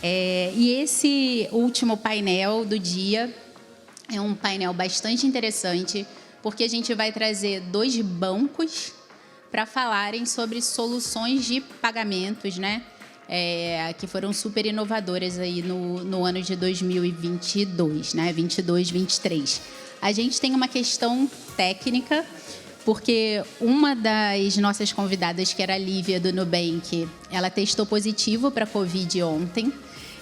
E esse último painel do dia é um painel bastante interessante, porque a gente vai trazer 2 bancos para falarem sobre soluções de pagamentos, né? Que foram super inovadoras aí no ano de 2022, né? 22, 23. A gente tem uma questão técnica, porque uma das nossas convidadas, que era a Lívia, do Nubank, ela testou positivo para a Covid ontem.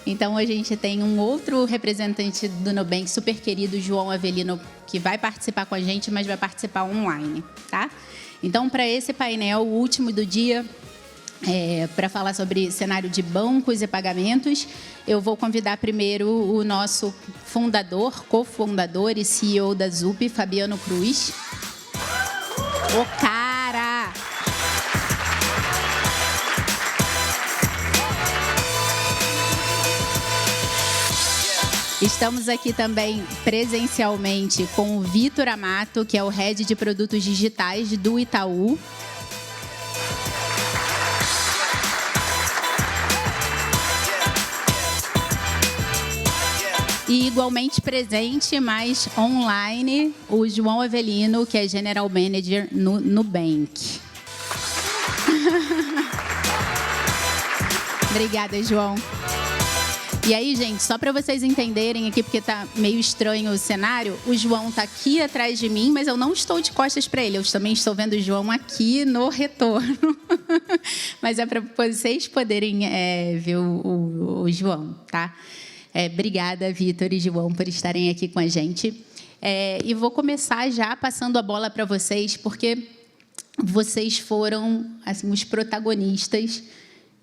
Então, a gente tem um outro representante do Nubank, super querido, João Avelino, que vai participar com a gente, mas vai participar online, tá? Então, para esse painel, o último do dia, para falar sobre cenário de bancos e pagamentos, eu vou convidar primeiro o nosso fundador, cofundador e CEO da Zup, Fabiano Cruz. O cara! Estamos aqui também presencialmente com o Vitor Amato, que é o Head de Produtos Digitais do Itaú. E igualmente presente, mas online, o João Avelino, que é General Manager no Nubank. Obrigada, João. E aí, gente, só para vocês entenderem aqui, porque tá meio estranho o cenário, o João tá aqui atrás de mim, mas eu não estou de costas para ele. Eu também estou vendo o João aqui no retorno. Mas é para vocês poderem ver o João, tá? Obrigada, Vitor e João, por estarem aqui com a gente. E vou começar já passando a bola para vocês, porque vocês foram assim, os protagonistas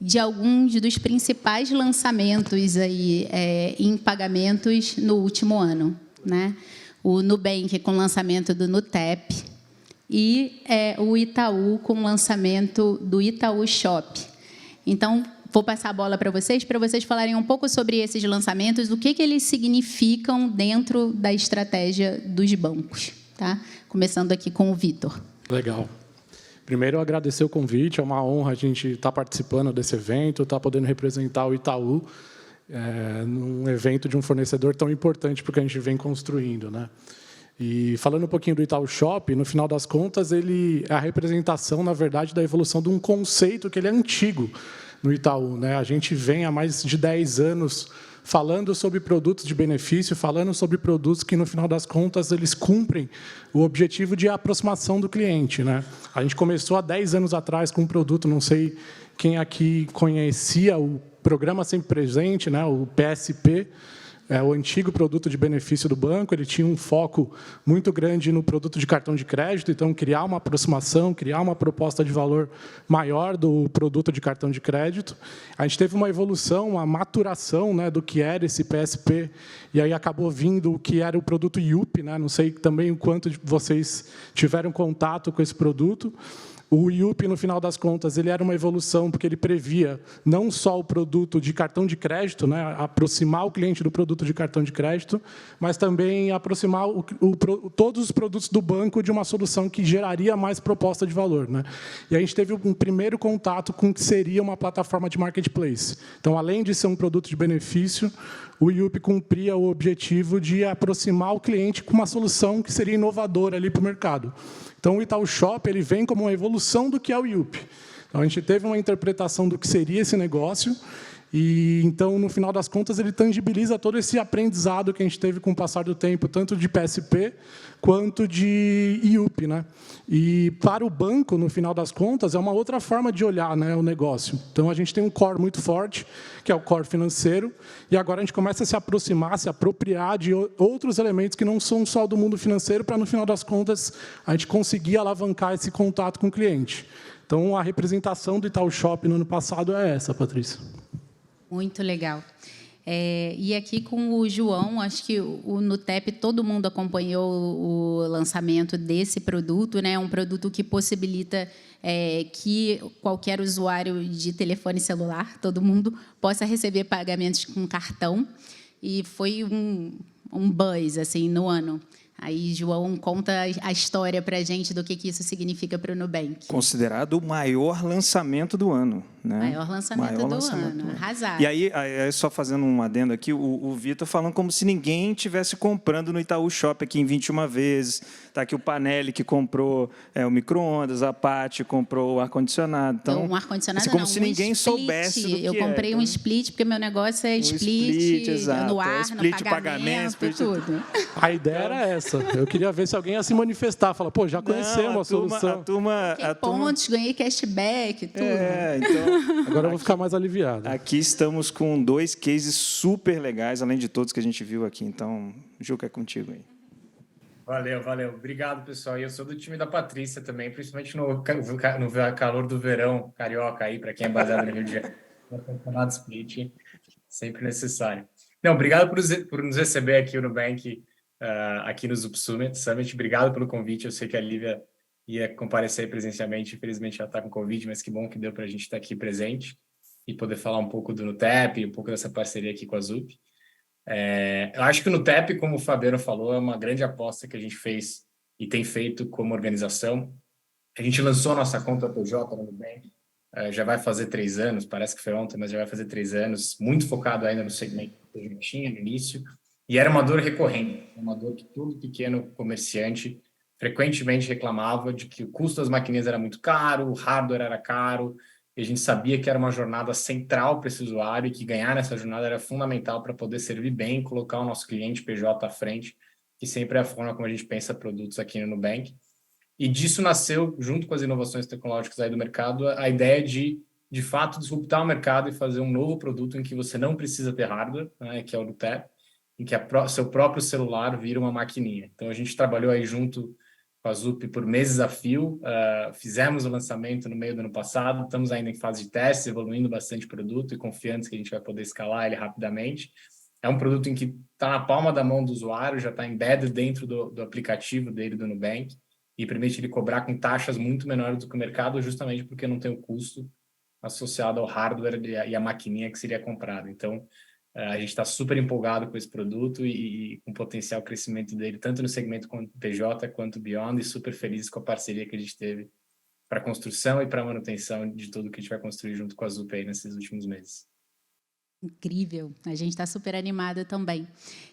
de alguns dos principais lançamentos aí, em pagamentos no último ano, né? O Nubank com o lançamento do Nutep e o Itaú com o lançamento do Itaú Shop. Então, vou passar a bola para vocês falarem um pouco sobre esses lançamentos, o que eles significam dentro da estratégia dos bancos, tá? Começando aqui com o Vitor. Legal. Primeiro, eu agradecer o convite, é uma honra a gente estar participando desse evento, estar podendo representar o Itaú num evento de um fornecedor tão importante para o que a gente vem construindo, né? E falando um pouquinho do Itaú Shop, no final das contas, ele é a representação, na verdade, da evolução de um conceito que ele é antigo no Itaú, né? A gente vem há mais de 10 anos falando sobre produtos de benefício, falando sobre produtos que, no final das contas, eles cumprem o objetivo de aproximação do cliente, né? A gente começou há 10 anos atrás com um produto, não sei quem aqui conhecia o Programa Sempre Presente, né? O PSP, o antigo produto de benefício do banco. Ele tinha um foco muito grande no produto de cartão de crédito, então criar uma aproximação, criar uma proposta de valor maior do produto de cartão de crédito. A gente teve uma evolução, uma maturação, né, do que era esse PSP, e aí acabou vindo o que era o produto IUP, né? Não sei também o quanto vocês tiveram contato com esse produto. O IUP, no final das contas, ele era uma evolução, porque ele previa não só o produto de cartão de crédito, né, aproximar o cliente do produto de cartão de crédito, mas também aproximar todos os produtos do banco de uma solução que geraria mais proposta de valor, né? E a gente teve um primeiro contato com o que seria uma plataforma de marketplace. Então, além de ser um produto de benefício, o IUP cumpria o objetivo de aproximar o cliente com uma solução que seria inovadora ali para o mercado. Então, o Itaú Shop ele vem como uma evolução do que é o IUP. Então, a gente teve uma interpretação do que seria esse negócio, e, então, no final das contas, ele tangibiliza todo esse aprendizado que a gente teve com o passar do tempo, tanto de PSP quanto de IUP, né? E, para o banco, no final das contas, é uma outra forma de olhar, né, o negócio. Então, a gente tem um core muito forte, que é o core financeiro, e agora a gente começa a se aproximar, se apropriar de outros elementos que não são só do mundo financeiro, para, no final das contas, a gente conseguir alavancar esse contato com o cliente. Então, a representação do Itaú Shop no ano passado é essa, Patrícia. Muito legal. E aqui com o João, acho que o Nutep, todo mundo acompanhou o lançamento desse produto, né? Um produto que possibilita que qualquer usuário de telefone celular, todo mundo, possa receber pagamentos com cartão. E foi um buzz assim, no ano. Aí, João, conta a história para a gente do que isso significa para o Nubank. Considerado o maior lançamento do ano. né? Maior lançamento do ano, arrasado. E aí, só fazendo um adendo aqui, o Vitor falando como se ninguém estivesse comprando no Itaú Shop aqui em 21 vezes. Está aqui o Panelli, que comprou o micro-ondas, a Paty comprou o ar-condicionado. Então, um ar-condicionado assim, como não, se ninguém soubesse do que eu comprei um split, porque meu negócio é split no ar, split, no pagamento, split, tudo. A ideia era essa. Eu queria ver se alguém ia se manifestar. Fala, pô, já conhecemos a solução. Pontos, ganhei cashback, tudo. Então, agora eu vou ficar mais aliviado. Aqui estamos com 2 cases super legais, além de todos que a gente viu aqui. Então, Juca, é contigo aí. Valeu. Obrigado, pessoal. E eu sou do time da Patrícia também, principalmente no calor do verão carioca aí, para quem é baseado no Rio de Janeiro. No campeonato split, sempre necessário. Não, obrigado por nos receber aqui no Nubank, aqui no Zup Summit. Obrigado pelo convite. Eu sei que a Lívia ia comparecer presencialmente, infelizmente ela está com Covid, mas que bom que deu para a gente estar aqui presente e poder falar um pouco do Nutep, um pouco dessa parceria aqui com a Zup. Eu acho que o Nutep, como o Fabiano falou, é uma grande aposta que a gente fez e tem feito como organização. A gente lançou a nossa conta PJ no Nubank, já vai fazer 3 anos, parece que foi ontem, mas já vai fazer 3 anos, muito focado ainda no segmento que a gente tinha no início, e era uma dor recorrente, uma dor que todo pequeno comerciante frequentemente reclamava de que o custo das maquininhas era muito caro, o hardware era caro, e a gente sabia que era uma jornada central para esse usuário e que ganhar nessa jornada era fundamental para poder servir bem e colocar o nosso cliente PJ à frente, que sempre é a forma como a gente pensa produtos aqui no Nubank. E disso nasceu, junto com as inovações tecnológicas aí do mercado, a ideia de fato, disruptar o mercado e fazer um novo produto em que você não precisa ter hardware, né, que é o Nutep, em que seu próprio celular vira uma maquininha. Então, a gente trabalhou aí junto com a Zup por meses a fio, fizemos o lançamento no meio do ano passado, estamos ainda em fase de testes, evoluindo bastante o produto e confiantes que a gente vai poder escalar ele rapidamente. É um produto em que está na palma da mão do usuário, já está embedded dentro do aplicativo dele do Nubank e permite ele cobrar com taxas muito menores do que o mercado, justamente porque não tem o custo associado ao hardware e à maquininha que seria comprada. Então, a gente está super empolgado com esse produto e com potencial crescimento dele, tanto no segmento PJ quanto Beyond, e super felizes com a parceria que a gente teve para construção e para manutenção de tudo que a gente vai construir junto com a Zup aí nesses últimos meses. Incrível, a gente está super animada também.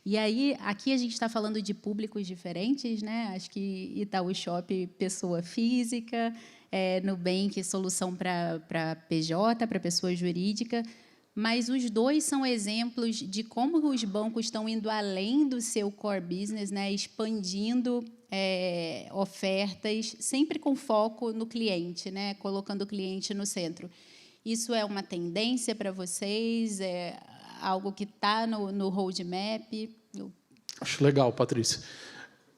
E aí, aqui a gente está falando de públicos diferentes, né? Acho que Itaú Shop, pessoa física, Nubank, solução para PJ, para pessoa jurídica, mas os dois são exemplos de como os bancos estão indo além do seu core business, né? Expandindo ofertas, sempre com foco no cliente, né? Colocando o cliente no centro. Isso é uma tendência para vocês? É algo que está no roadmap? Acho legal, Patrícia.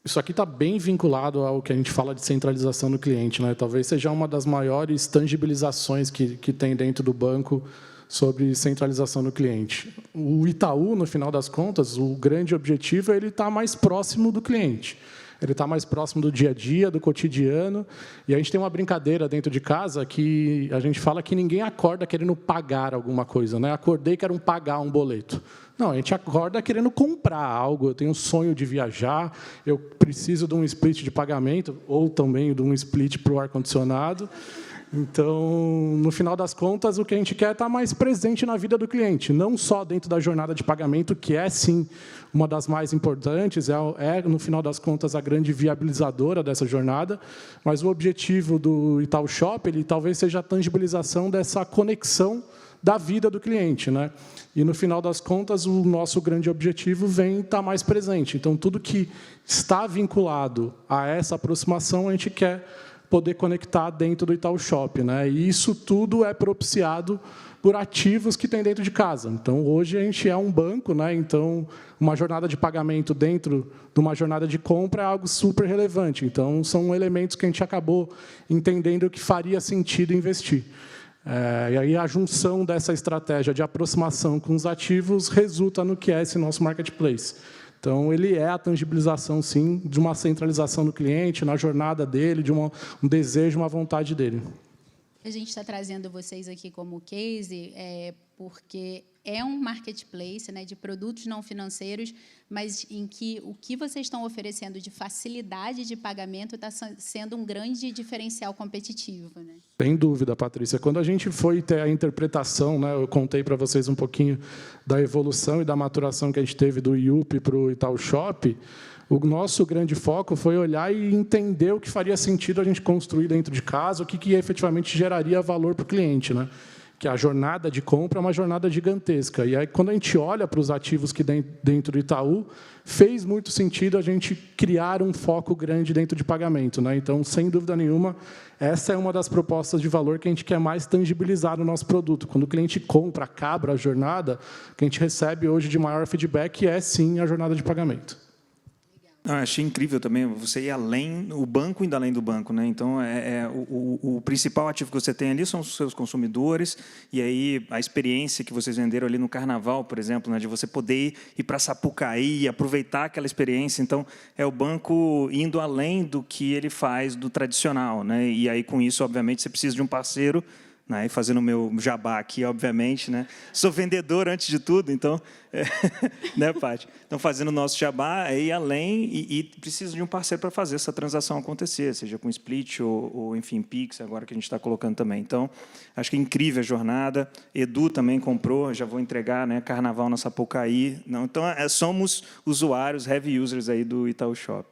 Isso aqui está bem vinculado ao que a gente fala de centralização do cliente, né? Talvez seja uma das maiores tangibilizações que tem dentro do banco sobre centralização do cliente. O Itaú, no final das contas, o grande objetivo é ele estar mais próximo do cliente. Ele está mais próximo do dia a dia, do cotidiano. E a gente tem uma brincadeira dentro de casa que a gente fala que ninguém acorda querendo pagar alguma coisa, né? Acordei querendo pagar um boleto. Não, a gente acorda querendo comprar algo. Eu tenho um sonho de viajar, eu preciso de um split de pagamento, ou também de um split para o ar-condicionado. Então, no final das contas, o que a gente quer é estar mais presente na vida do cliente, não só dentro da jornada de pagamento, que é, sim, uma das mais importantes, no final das contas, a grande viabilizadora dessa jornada, mas o objetivo do Itaú Shop, ele talvez seja a tangibilização dessa conexão da vida do cliente, né? E, no final das contas, o nosso grande objetivo vem estar mais presente. Então, tudo que está vinculado a essa aproximação, a gente quer poder conectar dentro do Itaú Shop, né? E isso tudo é propiciado por ativos que tem dentro de casa. Então, hoje a gente é um banco, né? Então, uma jornada de pagamento dentro de uma jornada de compra é algo super relevante. Então, são elementos que a gente acabou entendendo que faria sentido investir. E aí a junção dessa estratégia de aproximação com os ativos resulta no que é esse nosso marketplace. Então, ele é a tangibilização, sim, de uma centralização do cliente, na jornada dele, de um desejo, uma vontade dele. A gente está trazendo vocês aqui como case porque é um marketplace, né, de produtos não financeiros, mas em que o que vocês estão oferecendo de facilidade de pagamento está sendo um grande diferencial competitivo, né? Sem dúvida, Patrícia. Quando a gente foi ter a interpretação, né, eu contei para vocês um pouquinho da evolução e da maturação que a gente teve do IUP para o Itaú Shop. O nosso grande foco foi olhar e entender o que faria sentido a gente construir dentro de casa, o que efetivamente geraria valor para o cliente, né? Que a jornada de compra é uma jornada gigantesca. E aí, quando a gente olha para os ativos que dentro do Itaú, fez muito sentido a gente criar um foco grande dentro de pagamento, né? Então, sem dúvida nenhuma, essa é uma das propostas de valor que a gente quer mais tangibilizar no nosso produto. Quando o cliente compra, acaba a jornada, o que a gente recebe hoje de maior feedback é, sim, a jornada de pagamento. Eu achei incrível também você ir além, o banco indo além do banco, né? Então, o principal ativo que você tem ali são os seus consumidores, e aí a experiência que vocês venderam ali no Carnaval, por exemplo, né? De você poder ir para Sapucaí e aproveitar aquela experiência. Então, é o banco indo além do que ele faz do tradicional, né? E aí, com isso, obviamente, você precisa de um parceiro, né, e fazendo o meu jabá aqui, obviamente, né? Sou vendedor antes de tudo, então, né, Paty? Então, fazendo o nosso jabá, é ir além e precisa de um parceiro para fazer essa transação acontecer, seja com Split ou enfim, Pix, agora que a gente está colocando também. Então, acho que é incrível a jornada. Edu também comprou, já vou entregar, né, Carnaval na Sapucaí. Não, então, somos usuários, heavy users aí do Itaú Shop.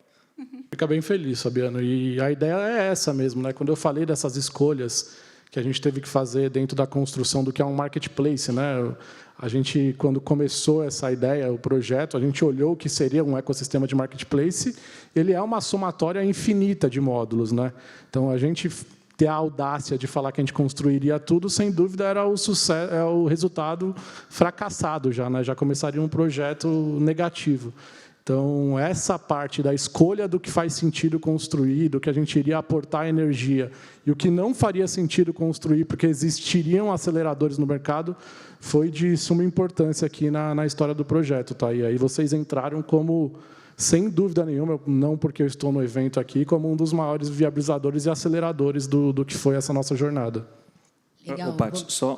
Fica bem feliz, Fabiano. E a ideia é essa mesmo, né? Quando eu falei dessas escolhas que a gente teve que fazer dentro da construção do que é um marketplace, né? A gente, quando começou essa ideia, o projeto, a gente olhou o que seria um ecossistema de marketplace. Ele é uma somatória infinita de módulos, né? Então, a gente ter a audácia de falar que a gente construiria tudo, sem dúvida, era o sucesso, é o resultado fracassado já, né? Já começaria um projeto negativo. Então, essa parte da escolha do que faz sentido construir, do que a gente iria aportar energia, e o que não faria sentido construir, porque existiriam aceleradores no mercado, foi de suma importância aqui na história do projeto. Tá? E aí vocês entraram como, sem dúvida nenhuma, não porque eu estou no evento aqui, como um dos maiores viabilizadores e aceleradores do que foi essa nossa jornada. Legal. Paty, só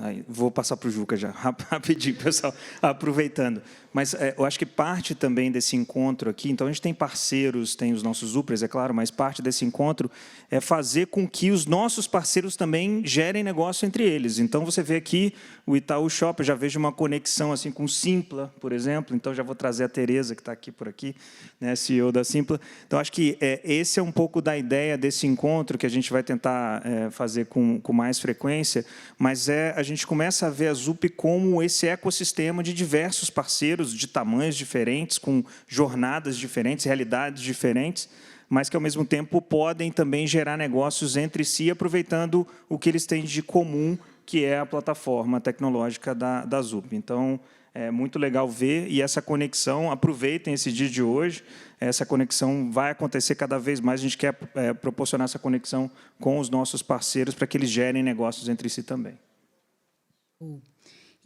aí, vou passar para o Juca já, rapidinho, pessoal, aproveitando. Mas eu acho que parte também desse encontro aqui, então a gente tem parceiros, tem os nossos Upres, é claro, mas parte desse encontro é fazer com que os nossos parceiros também gerem negócio entre eles. Então, você vê aqui o Itaú Shop, eu já vejo uma conexão assim, com o Simpla, por exemplo, então já vou trazer a Tereza, que está aqui por aqui, né, CEO da Simpla. Então, acho que esse é um pouco da ideia desse encontro, que a gente vai tentar fazer com mais frequência, mas a gente começa a ver a Zup como esse ecossistema de diversos parceiros, de tamanhos diferentes, com jornadas diferentes, realidades diferentes, mas que, ao mesmo tempo, podem também gerar negócios entre si, aproveitando o que eles têm de comum, que é a plataforma tecnológica da Zup. Então, é muito legal ver, e essa conexão, aproveitem esse dia de hoje, essa conexão vai acontecer cada vez mais, a gente quer proporcionar essa conexão com os nossos parceiros para que eles gerem negócios entre si também.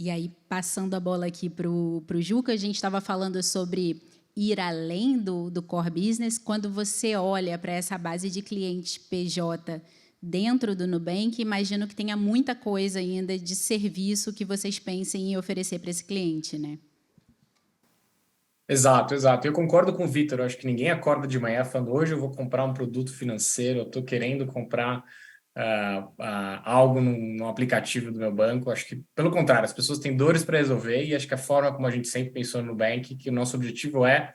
E aí, passando a bola aqui para o Juca, a gente estava falando sobre ir além do core business. Quando você olha para essa base de clientes PJ dentro do Nubank, imagino que tenha muita coisa ainda de serviço que vocês pensem em oferecer para esse cliente, né? Exato, exato. Eu concordo com o Vitor. Eu acho que ninguém acorda de manhã falando, hoje eu vou comprar um produto financeiro, eu estou querendo comprar algo no aplicativo do meu banco. Acho que, pelo contrário, as pessoas têm dores para resolver, e acho que a forma como a gente sempre pensou no Nubank, que o nosso objetivo é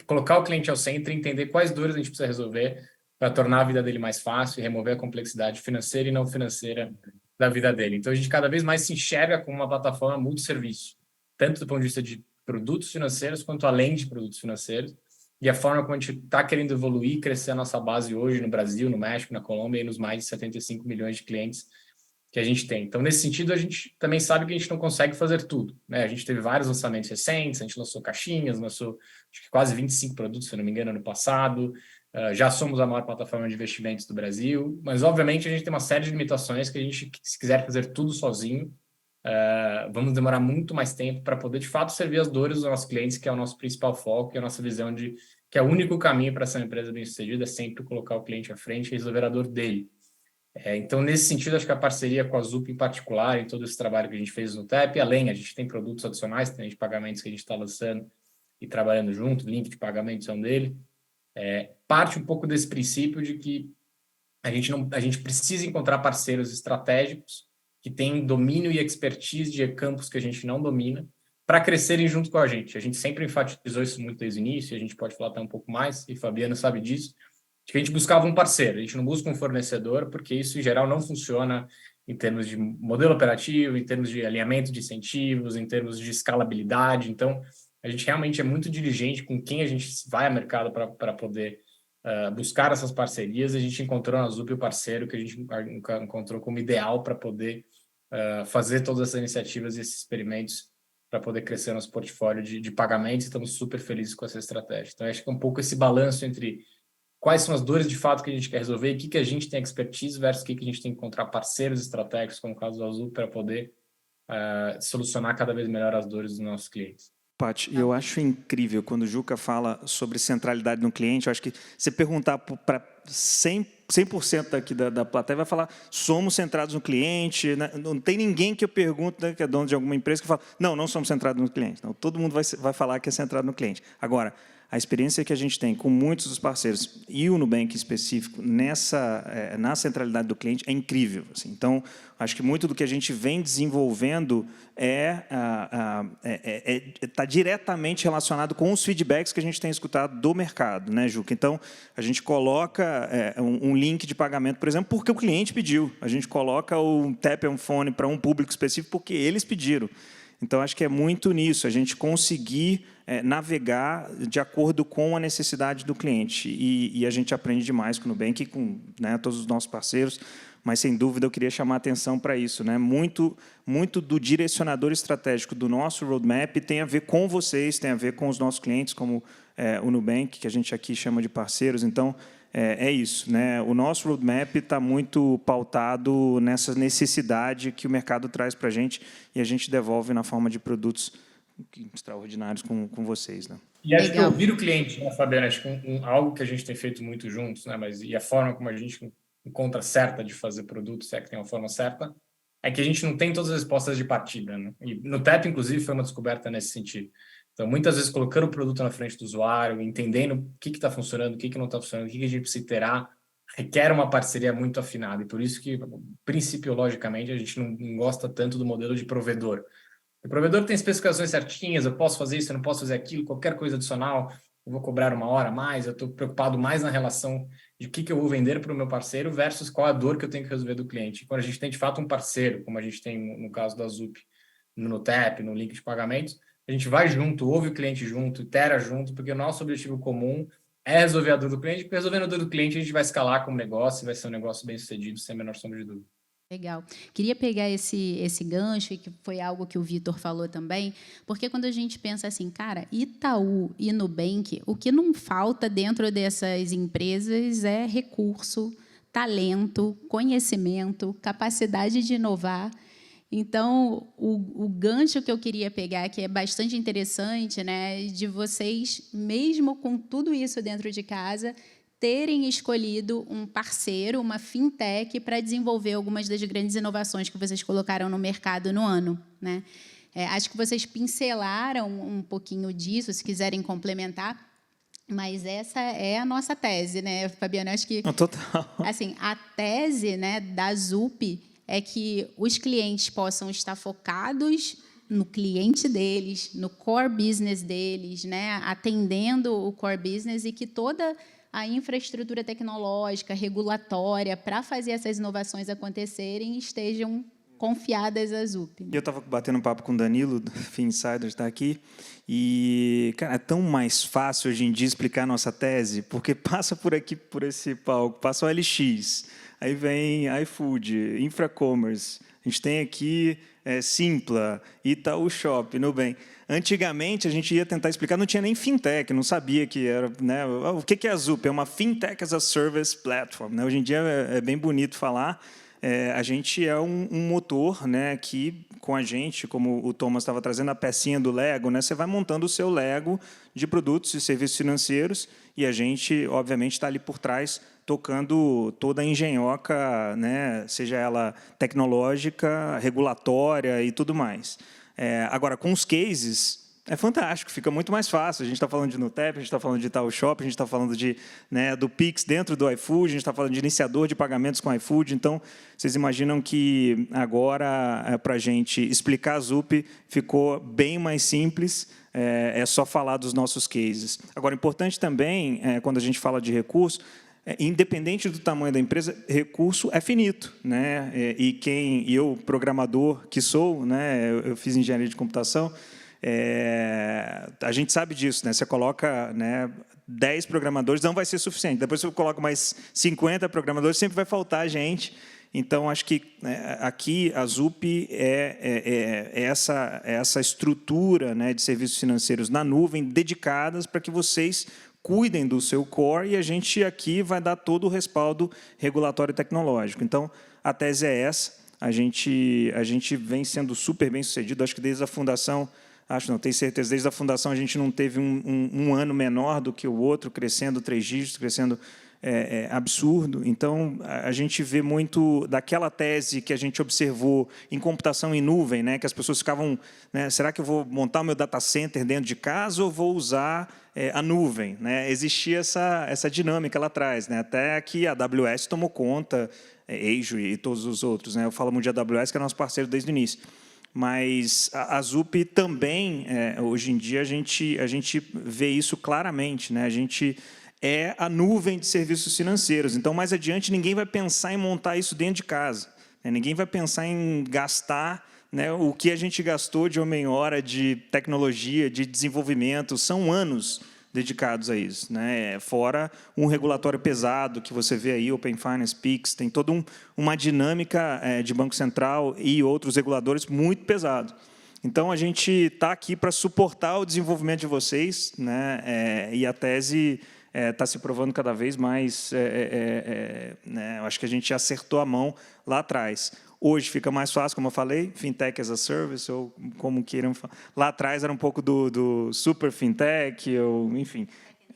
colocar o cliente ao centro e entender quais dores a gente precisa resolver para tornar a vida dele mais fácil e remover a complexidade financeira e não financeira da vida dele. Então, a gente cada vez mais se enxerga como uma plataforma multisserviço, tanto do ponto de vista de produtos financeiros quanto além de produtos financeiros. E a forma como a gente está querendo evoluir e crescer a nossa base hoje no Brasil, no México, na Colômbia e nos mais de 75 milhões de clientes que a gente tem. Então, nesse sentido, a gente também sabe que a gente não consegue fazer tudo, né? A gente teve vários lançamentos recentes, a gente lançou caixinhas, lançou acho que quase 25 produtos, se não me engano, ano passado. Já somos a maior plataforma de investimentos do Brasil, mas, obviamente, a gente tem uma série de limitações que a gente, se quiser fazer tudo sozinho, vamos demorar muito mais tempo para poder, de fato, servir as dores dos nossos clientes, que é o nosso principal foco, e a nossa visão de que é o único caminho para ser uma empresa bem-sucedida é sempre colocar o cliente à frente e resolver a dor dele. Então, nesse sentido, acho que a parceria com a Zup em particular, em todo esse trabalho que a gente fez no TEP, além, a gente tem produtos adicionais, tem de pagamentos que a gente está lançando e trabalhando junto, link de pagamentos é um dele, parte um pouco desse princípio de que a gente precisa encontrar parceiros estratégicos que têm domínio e expertise de campos que a gente não domina, para crescerem junto com a gente. A gente sempre enfatizou isso muito desde o início, a gente pode falar até um pouco mais, e Fabiano sabe disso, de que a gente buscava um parceiro, a gente não busca um fornecedor, porque isso, em geral, não funciona em termos de modelo operativo, em termos de alinhamento de incentivos, em termos de escalabilidade. Então, a gente realmente é muito diligente com quem a gente vai ao mercado para poder buscar essas parcerias. A gente encontrou na Zup o parceiro que a gente encontrou como ideal para poder fazer todas essas iniciativas e esses experimentos para poder crescer nosso portfólio de pagamentos. Estamos super felizes com essa estratégia. Então, acho que é um pouco esse balanço entre quais são as dores de fato que a gente quer resolver e o que a gente tem expertise versus o que a gente tem que encontrar parceiros estratégicos, como o caso do Azul, para poder solucionar cada vez melhor as dores dos nossos clientes. Paty, eu acho incrível quando o Juca fala sobre centralidade no cliente. Eu acho que você perguntar para 100% daqui da plateia vai falar, somos centrados no cliente. Né? Não tem ninguém que eu pergunto, né, que é dono de alguma empresa, que fala, não somos centrados no cliente. Não, todo mundo vai falar que é centrado no cliente. Agora, a experiência que a gente tem com muitos dos parceiros, e o Nubank em específico, na centralidade do cliente, é incrível. Assim. Então, acho que muito do que a gente vem desenvolvendo está diretamente relacionado com os feedbacks que a gente tem escutado do mercado, né, Juca? Então, a gente coloca um link de pagamento, por exemplo, porque o cliente pediu. A gente coloca o Tap on Phone para um público específico porque eles pediram. Então, acho que é muito nisso, a gente conseguir navegar de acordo com a necessidade do cliente. E a gente aprende demais com o Nubank e com, né, todos os nossos parceiros, mas, sem dúvida, eu queria chamar a atenção para isso. Né? Muito do direcionador estratégico do nosso roadmap tem a ver com vocês, tem a ver com os nossos clientes, como o Nubank, que a gente aqui chama de parceiros. Então, é isso. Né? O nosso roadmap está muito pautado nessa necessidade que o mercado traz para a gente e a gente devolve na forma de produtos extraordinários com vocês. Né? E acho que ouvir o cliente, né, Fabiana? Acho que algo que a gente tem feito muito juntos, né, e a forma como a gente encontra certa de fazer produtos, se é que tem uma forma certa, é que a gente não tem todas as respostas de partida. Né? E no TEP, inclusive, foi uma descoberta nesse sentido. Então, muitas vezes, colocando o produto na frente do usuário, entendendo o que está funcionando, o que não está funcionando, o que a gente precisa iterar, requer uma parceria muito afinada. E por isso que, principiologicamente, a gente não gosta tanto do modelo de provedor. O provedor tem especificações certinhas, eu posso fazer isso, eu não posso fazer aquilo, qualquer coisa adicional, eu vou cobrar 1 hora a mais, eu estou preocupado mais na relação de o que eu vou vender para o meu parceiro versus qual a dor que eu tenho que resolver do cliente. Quando a gente tem, de fato, um parceiro, como a gente tem no caso da Zup, no TEP, no link de pagamentos, a gente vai junto, ouve o cliente junto, itera junto, porque o nosso objetivo comum é resolver a dor do cliente, porque resolvendo a dor do cliente, a gente vai escalar como negócio e vai ser um negócio bem sucedido, sem a menor sombra de dúvida. Legal. Queria pegar esse gancho, que foi algo que o Vitor falou também, porque quando a gente pensa assim, cara, Itaú e Nubank, o que não falta dentro dessas empresas é recurso, talento, conhecimento, capacidade de inovar. Então, o gancho que eu queria pegar, que é bastante interessante, né, de vocês, mesmo com tudo isso dentro de casa, terem escolhido um parceiro, uma fintech, para desenvolver algumas das grandes inovações que vocês colocaram no mercado no ano. Né? Acho que vocês pincelaram um pouquinho disso, se quiserem complementar, mas essa é a nossa tese, né, Fabiano? Acho que total. Assim, a tese, né, da Zup é que os clientes possam estar focados no cliente deles, no core business deles, né, atendendo o core business, e que toda a infraestrutura tecnológica, regulatória, para fazer essas inovações acontecerem, estejam confiadas à Zup. Eu estava batendo um papo com o Danilo, do FinSider, está aqui, e, cara, é tão mais fácil hoje em dia explicar a nossa tese, porque passa por aqui, por esse palco, passa o LX, aí vem iFood, Infracommerce, a gente tem aqui Simpla, Itaú Shop, Nubank. Antigamente, a gente ia tentar explicar, não tinha nem fintech, não sabia que era... Né, o que é a Zup? É uma Fintech as a Service Platform. Né? Hoje em dia é bem bonito falar. A gente é um motor, né, que, com a gente, como o Thomas estava trazendo a pecinha do Lego, né, você vai montando o seu Lego de produtos e serviços financeiros, e a gente, obviamente, está ali por trás tocando toda a engenhoca, né, seja ela tecnológica, regulatória e tudo mais. Agora, com os cases, é fantástico, fica muito mais fácil. A gente está falando de Nutep, a gente está falando de Itaú Shop, a gente está falando do Pix dentro do iFood, a gente está falando de iniciador de pagamentos com iFood. Então, vocês imaginam que agora, para a gente explicar a Zup, ficou bem mais simples, é só falar dos nossos cases. Agora, importante também, quando a gente fala de recurso, independente do tamanho da empresa, recurso é finito, né? E eu, programador que sou, né, eu fiz engenharia de computação, a gente sabe disso, né? Você coloca, né, 10 programadores, não vai ser suficiente. Depois você coloca mais 50 programadores, sempre vai faltar gente. Então, acho que aqui a Zup é essa estrutura, né, de serviços financeiros na nuvem, dedicadas para que vocês cuidem do seu core, e a gente aqui vai dar todo o respaldo regulatório e tecnológico. Então, a tese é essa. A gente vem sendo super bem sucedido. Acho que desde a fundação, não tenho certeza, desde a fundação a gente não teve um ano menor do que o outro, crescendo 3 dígitos, crescendo absurdo. Então, a gente vê muito daquela tese que a gente observou em computação em nuvem, né, que as pessoas ficavam, né, será que eu vou montar o meu data center dentro de casa ou vou usar a nuvem? Né? Existia essa dinâmica lá atrás, né, até que a AWS tomou conta, Azure e todos os outros. Né? Eu falo muito de AWS, que é nosso parceiro desde o início. Mas a Zup também, hoje em dia, a gente vê isso claramente. Né? A gente é a nuvem de serviços financeiros. Então, mais adiante, ninguém vai pensar em montar isso dentro de casa. Né? Ninguém vai pensar em gastar, né, o que a gente gastou de homem-hora, de tecnologia, de desenvolvimento. São anos dedicados a isso. Né? Fora um regulatório pesado que você vê aí, Open Finance, Pix, tem toda uma dinâmica de Banco Central e outros reguladores muito pesado. Então, a gente está aqui para suportar o desenvolvimento de vocês, né? E a tese está se provando cada vez mais, né? Eu acho que a gente acertou a mão lá atrás. Hoje fica mais fácil, como eu falei, Fintech as a Service, ou como queiram falar. Lá atrás era um pouco do Super Fintech, ou, enfim,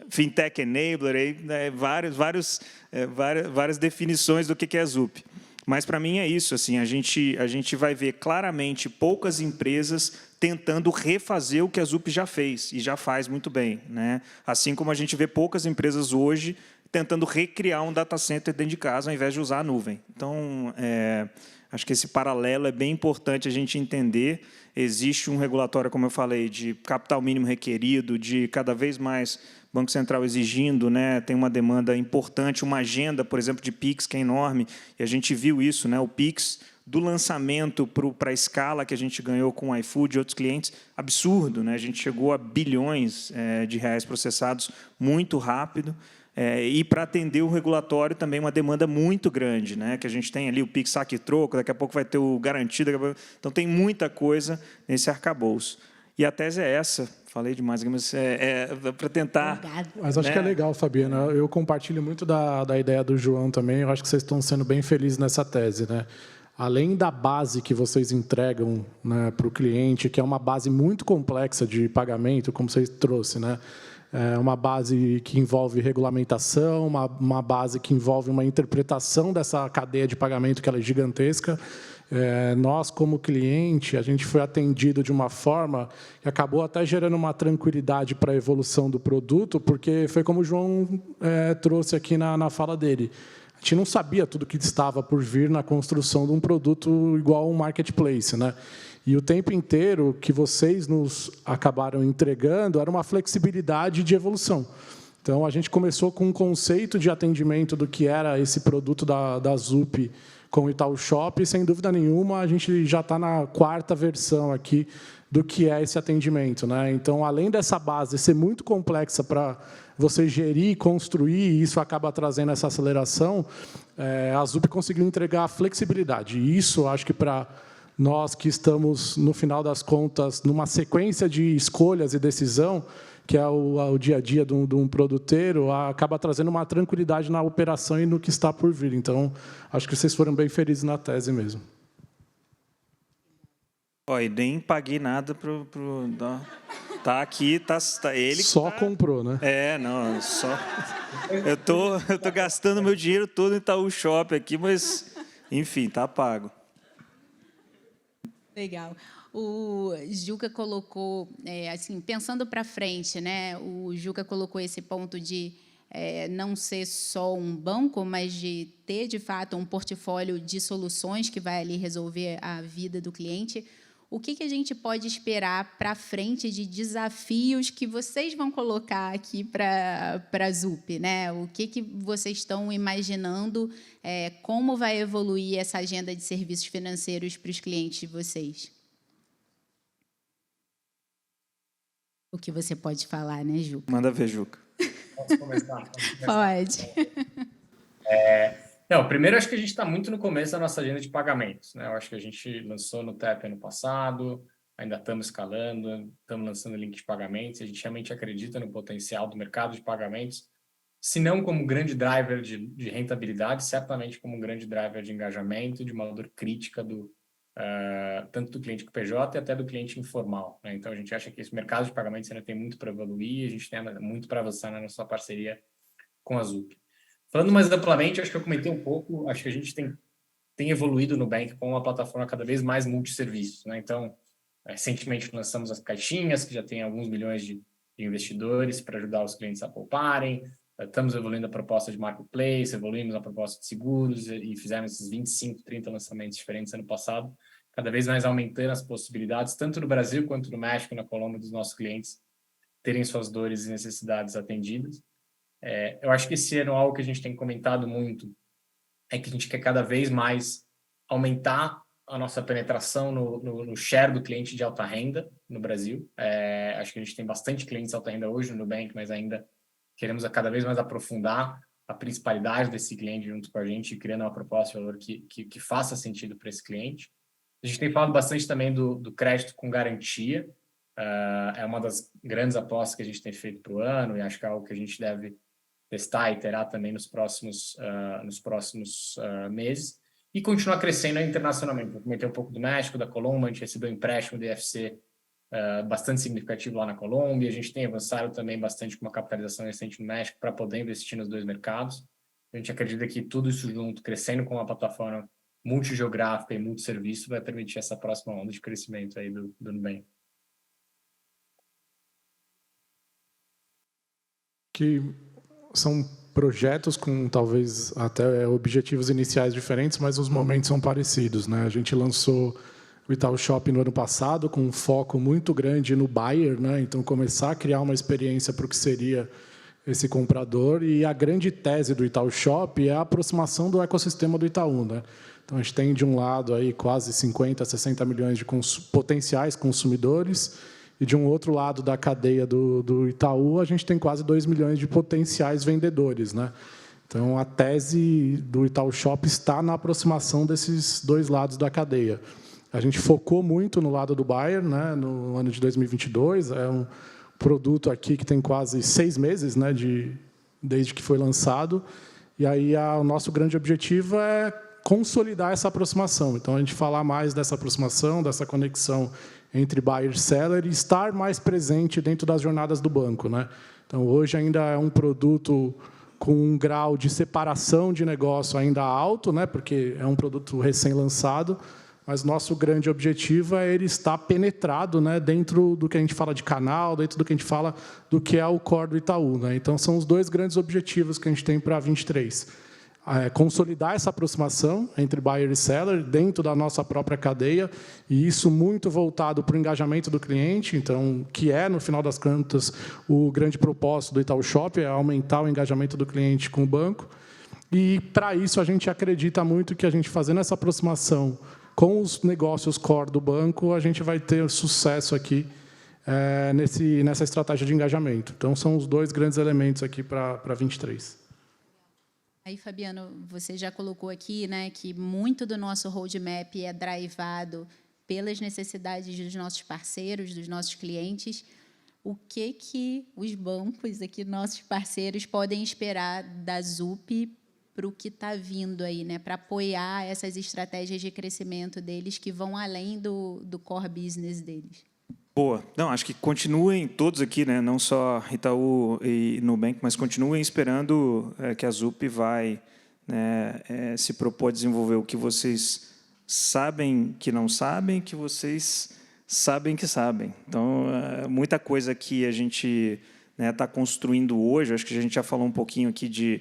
Fintech Enabler, aí, né? Várias definições do que é a Zup. Mas, para mim, é isso. Assim, a gente vai ver claramente poucas empresas tentando refazer o que a Zup já fez, e já faz muito bem. Né? Assim como a gente vê poucas empresas hoje tentando recriar um data center dentro de casa, ao invés de usar a nuvem. Então, acho que esse paralelo é bem importante a gente entender. Existe um regulatório, como eu falei, de capital mínimo requerido, de cada vez mais Banco Central exigindo, né, tem uma demanda importante, uma agenda, por exemplo, de Pix, que é enorme, e a gente viu isso, né, o Pix, do lançamento para a escala que a gente ganhou com o iFood e outros clientes, absurdo. Né, a gente chegou a bilhões de reais processados muito rápido, e para atender o regulatório também uma demanda muito grande, né? Que a gente tem ali o Pix saque e troco, daqui a pouco vai ter o garantido, então tem muita coisa nesse arcabouço. E a tese é essa, falei demais, mas para tentar... Mas acho que é legal, Fabiana, eu compartilho muito da ideia do João também, eu acho que vocês estão sendo bem felizes nessa tese, né? Além da base que vocês entregam, né, para o cliente, que é uma base muito complexa de pagamento, como vocês trouxeram, né? É uma base que envolve regulamentação, uma base que envolve uma interpretação dessa cadeia de pagamento, que ela é gigantesca. Nós, como cliente, a gente foi atendido de uma forma que acabou até gerando uma tranquilidade para a evolução do produto, porque foi como o João trouxe aqui na fala dele. A gente não sabia tudo que estava por vir na construção de um produto igual um marketplace, né? E o tempo inteiro que vocês nos acabaram entregando era uma flexibilidade de evolução. Então, a gente começou com um conceito de atendimento do que era esse produto da Zup com o Itaú Shop, e, sem dúvida nenhuma, a gente já está na 4ª versão aqui do que é esse atendimento. Né? Então, além dessa base ser muito complexa para você gerir e construir, e isso acaba trazendo essa aceleração, a Zup conseguiu entregar a flexibilidade. E isso, acho que para nós que estamos, no final das contas, numa sequência de escolhas e decisão, que é o dia a dia de um produteiro, acaba trazendo uma tranquilidade na operação e no que está por vir. Então, acho que vocês foram bem felizes na tese mesmo. E nem paguei nada Tá aqui, tá ele só tá... comprou, né? Não, só... Eu tô gastando meu dinheiro todo em Itaú Shop aqui, mas, enfim, tá pago. Legal. O Juca colocou, assim, pensando para frente, né? O Juca colocou esse ponto de não ser só um banco, mas de ter, de fato, um portfólio de soluções que vai ali resolver a vida do cliente. O que a gente pode esperar para frente de desafios que vocês vão colocar aqui para a ZUP, né? O que vocês estão imaginando, como vai evoluir essa agenda de serviços financeiros para os clientes de vocês? O que você pode falar, né, Juca? Manda ver, Juca. Posso começar? Pode. Não, primeiro, acho que a gente está muito no começo da nossa agenda de pagamentos, né? Eu acho que a gente lançou no TAP ano passado, ainda estamos escalando, estamos lançando link de pagamentos, a gente realmente acredita no potencial do mercado de pagamentos, se não como grande driver de rentabilidade, certamente como um grande driver de engajamento, de uma dor crítica tanto do cliente com PJ e até do cliente informal, né? Então, a gente acha que esse mercado de pagamentos ainda tem muito para evoluir, a gente tem muito para avançar na nossa parceria com a ZUP. Falando mais amplamente, acho que eu comentei um pouco, acho que a gente tem evoluído no Nubank com uma plataforma cada vez mais multisserviços, né? Então, recentemente lançamos as caixinhas, que já tem alguns milhões de investidores para ajudar os clientes a pouparem. Estamos evoluindo a proposta de marketplace, evoluímos a proposta de seguros e fizemos esses 25, 30 lançamentos diferentes ano passado, cada vez mais aumentando as possibilidades, tanto no Brasil quanto no México e na Colômbia, dos nossos clientes terem suas dores e necessidades atendidas. Eu acho que esse ano algo que a gente tem comentado muito é que a gente quer cada vez mais aumentar a nossa penetração no share do cliente de alta renda no Brasil. Acho que a gente tem bastante clientes de alta renda hoje no Nubank, mas ainda queremos cada vez mais aprofundar a principalidade desse cliente junto com a gente, criando uma proposta de valor que faça sentido para esse cliente. A gente tem falado bastante também do crédito com garantia. É uma das grandes apostas que a gente tem feito para o ano e acho que é algo que a gente deve testar e terá também nos próximos meses, e continuar crescendo internacionalmente. Eu comentei um pouco do México, da Colômbia, a gente recebeu um empréstimo do IFC bastante significativo lá na Colômbia, a gente tem avançado também bastante com uma capitalização recente no México para poder investir nos dois mercados. A gente acredita que tudo isso junto, crescendo com uma plataforma multigeográfica e multisserviço, vai permitir essa próxima onda de crescimento aí do Nubank. Que são projetos com talvez até objetivos iniciais diferentes, mas os momentos são parecidos, né? A gente lançou o Itaú Shop no ano passado com um foco muito grande no buyer, né? Então começar a criar uma experiência para o que seria esse comprador, e a grande tese do Itaú Shop é a aproximação do ecossistema do Itaú, né? Então a gente tem de um lado aí quase 50, 60 milhões de potenciais consumidores, e, de um outro lado da cadeia do Itaú, a gente tem quase 2 milhões de potenciais vendedores, né? Então, a tese do Itaú Shop está na aproximação desses dois lados da cadeia. A gente focou muito no lado do buyer, né, no ano de 2022. É um produto aqui que tem quase 6 meses, né, desde que foi lançado. E aí o nosso grande objetivo é consolidar essa aproximação. Então, a gente falar mais dessa aproximação, dessa conexão entre buyer e seller, e estar mais presente dentro das jornadas do banco, né? Então, hoje ainda é um produto com um grau de separação de negócio ainda alto, né? Porque é um produto recém-lançado, mas nosso grande objetivo é ele estar penetrado, né? Dentro do que a gente fala de canal, dentro do que a gente fala do que é o core do Itaú, né? Então, são os dois grandes objetivos que a gente tem para 2023. Consolidar essa aproximação entre buyer e seller dentro da nossa própria cadeia, e isso muito voltado para o engajamento do cliente, então, que é, no final das contas, o grande propósito do Itaú Shop, é aumentar o engajamento do cliente com o banco. E, para isso, a gente acredita muito que a gente fazendo essa aproximação com os negócios core do banco, a gente vai ter sucesso aqui nessa estratégia de engajamento. Então, são os dois grandes elementos aqui para 23. Aí, Fabiano, você já colocou aqui, né, que muito do nosso roadmap é drivado pelas necessidades dos nossos parceiros, dos nossos clientes. O que os bancos aqui, nossos parceiros, podem esperar da ZUP para o que está vindo aí, né, para apoiar essas estratégias de crescimento deles que vão além do core business deles? Boa. Não, acho que continuem todos aqui, né, não só Itaú e Nubank, mas continuem esperando que a ZUP vai, né, se propor a desenvolver o que vocês sabem que não sabem, que vocês sabem que sabem. Então, muita coisa que a gente está construindo hoje, acho que a gente já falou um pouquinho aqui de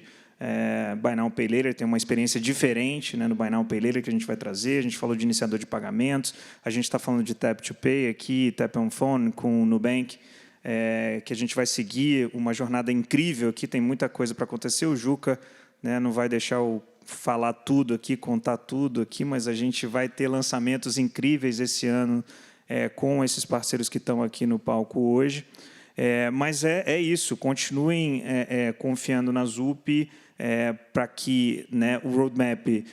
Buy Now, Pay Later, tem uma experiência diferente, né, no Buy Now, Pay Later que a gente vai trazer. A gente falou de iniciador de pagamentos, a gente está falando de Tap to Pay aqui, Tap on Phone com o Nubank, que a gente vai seguir uma jornada incrível aqui, tem muita coisa para acontecer. O Juca, né, não vai deixar eu falar tudo aqui, contar tudo aqui, mas a gente vai ter lançamentos incríveis esse ano com esses parceiros que estão aqui no palco hoje. Mas é isso, continuem confiando na ZUP, para que, né, o roadmap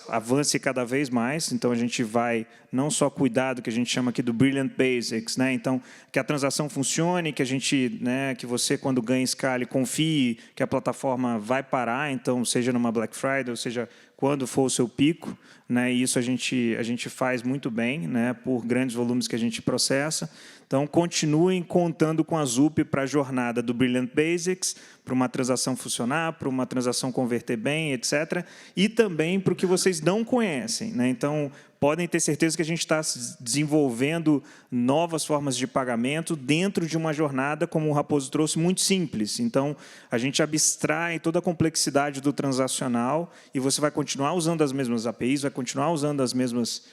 avance cada vez mais. Então, a gente vai não só cuidar do que a gente chama aqui do Brilliant Basics, né? Então, que a transação funcione, que a gente, né, que você, quando ganha escala, confie que a plataforma vai parar, então, seja numa Black Friday, ou seja, quando for o seu pico, né? E isso a gente faz muito bem, né, por grandes volumes que a gente processa. Então, continuem contando com a ZUP para a jornada do Brilliant Basics, para uma transação funcionar, para uma transação converter bem, etc. E também para o que vocês não conhecem, né? Então, podem ter certeza que a gente está desenvolvendo novas formas de pagamento dentro de uma jornada, como o Raposo trouxe, muito simples. Então, a gente abstrai toda a complexidade do transacional e você vai continuar usando as mesmas APIs, vai continuar usando as mesmas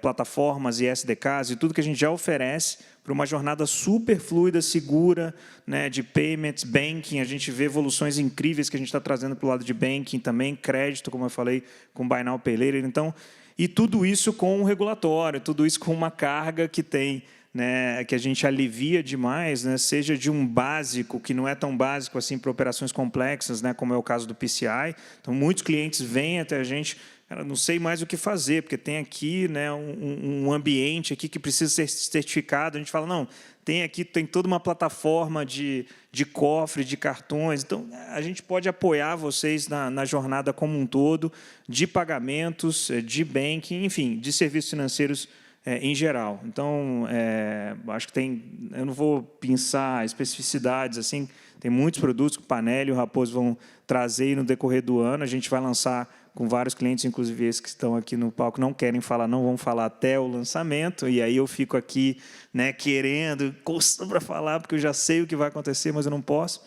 plataformas e SDKs e tudo que a gente já oferece para uma jornada super fluida, segura, né, de payments, banking. A gente vê evoluções incríveis que a gente está trazendo para o lado de banking também, crédito, como eu falei, com Buy Now, Pay Later. Então, e tudo isso com um regulatório, tudo isso com uma carga que tem, né, que a gente alivia demais, né, seja de um básico, que não é tão básico assim para operações complexas, né, como é o caso do PCI. Então, muitos clientes vêm até a gente, cara, não sei mais o que fazer, porque tem aqui, né, um ambiente aqui que precisa ser certificado. A gente fala, não, tem toda uma plataforma de cofre, de cartões. Então, a gente pode apoiar vocês na jornada como um todo, de pagamentos, de banking, enfim, de serviços financeiros em geral. Então, acho que eu não vou pensar especificidades, assim, tem muitos produtos que o Panelli e o Raposo vão trazer no decorrer do ano. A gente vai lançar com vários clientes, inclusive esses que estão aqui no palco, não querem falar, não vão falar até o lançamento, e aí eu fico aqui, né, querendo, coçando para falar, porque eu já sei o que vai acontecer, mas eu não posso.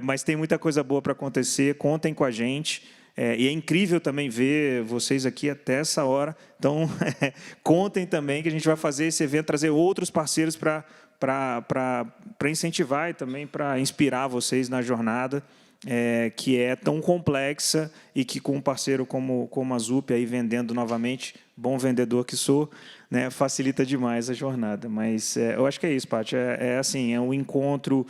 Mas tem muita coisa boa para acontecer, contem com a gente. E é incrível também ver vocês aqui até essa hora. Então, contem também que a gente vai fazer esse evento, trazer outros parceiros para incentivar e também para inspirar vocês na jornada, que é tão complexa e que com um parceiro como a ZUP, aí vendendo novamente, bom vendedor que sou, né, facilita demais a jornada. Mas eu acho que é isso, Paty. Assim, é um encontro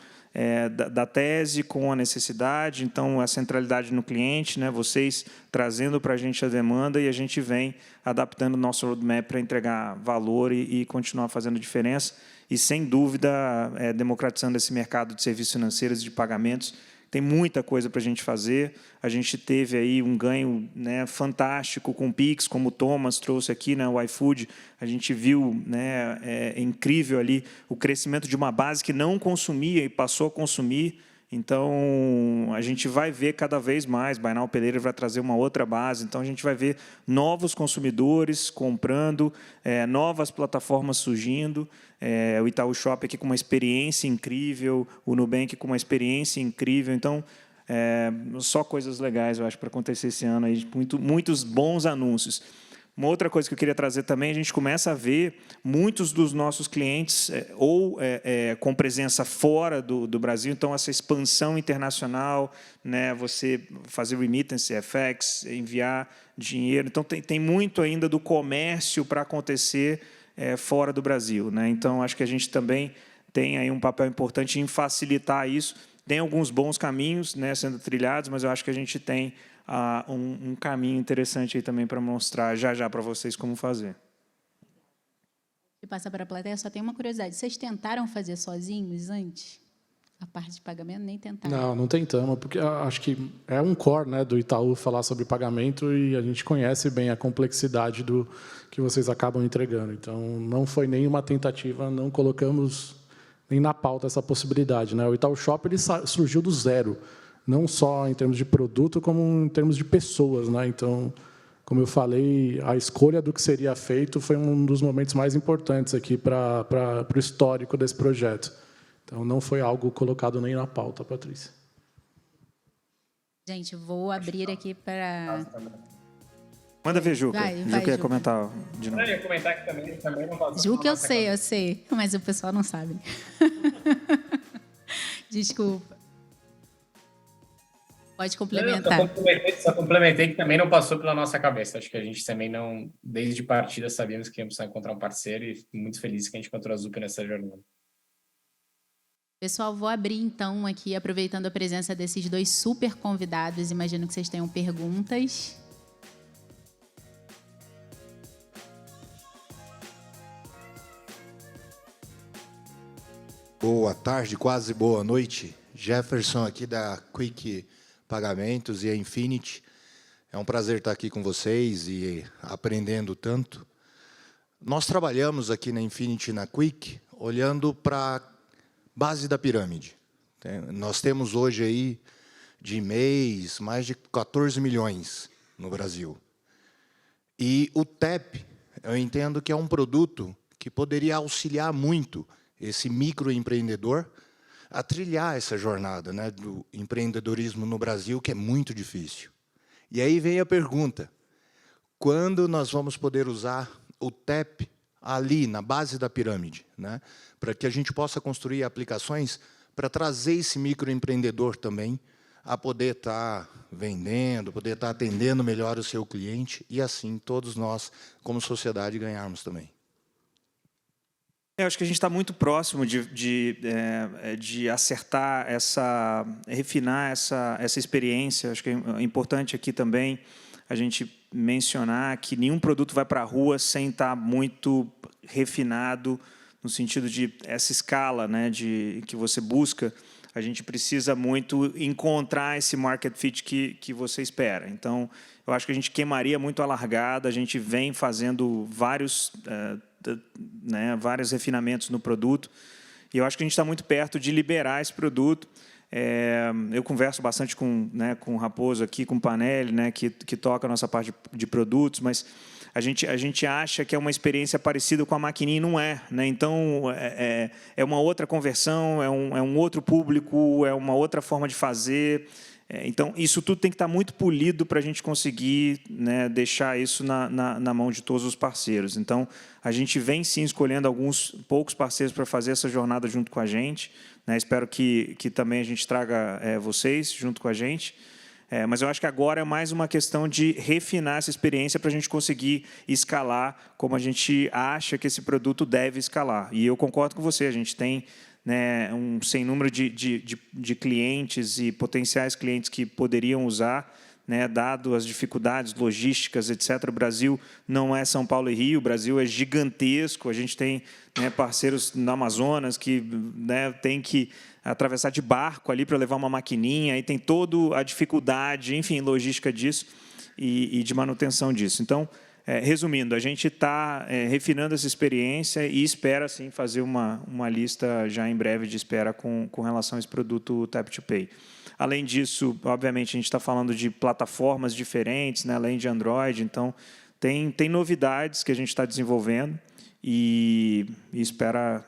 da tese com a necessidade, então a centralidade no cliente, né, vocês trazendo para a gente a demanda e a gente vem adaptando o nosso roadmap para entregar valor e continuar fazendo diferença. E, sem dúvida, democratizando esse mercado de serviços financeiros e de pagamentos. Tem muita coisa para a gente fazer. A gente teve aí um ganho, né, fantástico com o Pix, como o Thomas trouxe aqui, né, o iFood. A gente viu, né, incrível ali o crescimento de uma base que não consumia e passou a consumir. Então, a gente vai ver cada vez mais, Buy Now, Pay Later vai trazer uma outra base, então a gente vai ver novos consumidores comprando, novas plataformas surgindo, o Itaú Shop aqui com uma experiência incrível, o Nubank com uma experiência incrível, então, só coisas legais, eu acho, para acontecer esse ano, aí, muitos bons anúncios. Uma outra coisa que eu queria trazer também, a gente começa a ver muitos dos nossos clientes com presença fora do Brasil, então essa expansão internacional, né, você fazer remittance, FX, enviar dinheiro, então tem muito ainda do comércio para acontecer fora do Brasil, né? Então acho que a gente também tem aí um papel importante em facilitar isso. Tem alguns bons caminhos, né, sendo trilhados, mas eu acho que a gente tem um caminho interessante aí também para mostrar já para vocês como fazer. E passar para a plateia, só tem uma curiosidade. Vocês tentaram fazer sozinhos antes? parte de pagamento, nem tentar. Não tentamos, porque acho que é um core, né, do Itaú falar sobre pagamento e a gente conhece bem a complexidade do que vocês acabam entregando. Então, não foi nenhuma tentativa, não colocamos nem na pauta essa possibilidade, né? O Itaú Shop ele surgiu do zero, não só em termos de produto, como em termos de pessoas, né? Então, como eu falei, a escolha do que seria feito foi um dos momentos mais importantes aqui para o histórico desse projeto. Então, não foi algo colocado nem na pauta, Patrícia. Gente, vou abrir aqui para... Manda ver, Juca. Vai, Juca ia Juca. comentar de novo. Eu ia comentar que também não vazou. Juca, eu sei, mas o pessoal não sabe. Desculpa. Pode complementar. Só complementei que também não passou pela nossa cabeça. Acho que a gente também não, desde partida, sabíamos que íamos encontrar um parceiro e fico muito feliz que a gente encontrou a Zup nessa jornada. Pessoal, vou abrir então aqui, aproveitando a presença desses dois super convidados. Imagino que vocês tenham perguntas. Boa tarde, quase boa noite. Jefferson aqui da Quick Pagamentos e a Infinity. É um prazer estar aqui com vocês e aprendendo tanto. Nós trabalhamos aqui na Infinity e na Quick olhando para a base da pirâmide. Nós temos hoje aí de mês mais de 14 milhões no Brasil. E o TEP, eu entendo que é um produto que poderia auxiliar muito esse microempreendedor a trilhar essa jornada, né, do empreendedorismo no Brasil, que é muito difícil. E aí vem a pergunta, quando nós vamos poder usar o TEP ali, na base da pirâmide, né, para que a gente possa construir aplicações para trazer esse microempreendedor também a poder estar vendendo, poder estar atendendo melhor o seu cliente e, assim, todos nós, como sociedade, ganharmos também. Eu acho que a gente está muito próximo de acertar refinar essa experiência. Acho que é importante aqui também a gente mencionar que nenhum produto vai para a rua sem estar muito refinado, no sentido de essa escala, né, que você busca. A gente precisa muito encontrar esse market fit que você espera. Então, eu acho que a gente queimaria muito a largada, a gente vem fazendo vários refinamentos no produto, e eu acho que a gente está muito perto de liberar esse produto. Eu converso bastante com o Raposo aqui, com o Panelli, né, que toca a nossa parte de produtos, mas a gente acha que é uma experiência parecida com a maquininha e não é. Né? Então, é uma outra conversão, é um outro público, é uma outra forma de fazer. Então, isso tudo tem que estar muito polido para a gente conseguir, né, deixar isso na mão de todos os parceiros. Então, a gente vem, sim, escolhendo poucos parceiros para fazer essa jornada junto com a gente. Né? Espero que também a gente traga vocês junto com a gente. Mas eu acho que agora é mais uma questão de refinar essa experiência para a gente conseguir escalar como a gente acha que esse produto deve escalar. E eu concordo com você, a gente tem, né, um sem número de clientes e potenciais clientes que poderiam usar, né, dado as dificuldades logísticas, etc. O Brasil não é São Paulo e Rio, o Brasil é gigantesco, a gente tem, né, parceiros no Amazonas que, né, tem que atravessar de barco ali para levar uma maquininha, e tem toda a dificuldade, enfim, logística disso e de manutenção disso. Então, resumindo, a gente está refinando essa experiência e espera, sim, fazer uma lista já em breve de espera com relação a esse produto Tap to Pay. Além disso, obviamente, a gente está falando de plataformas diferentes, né, além de Android, então tem novidades que a gente está desenvolvendo e espera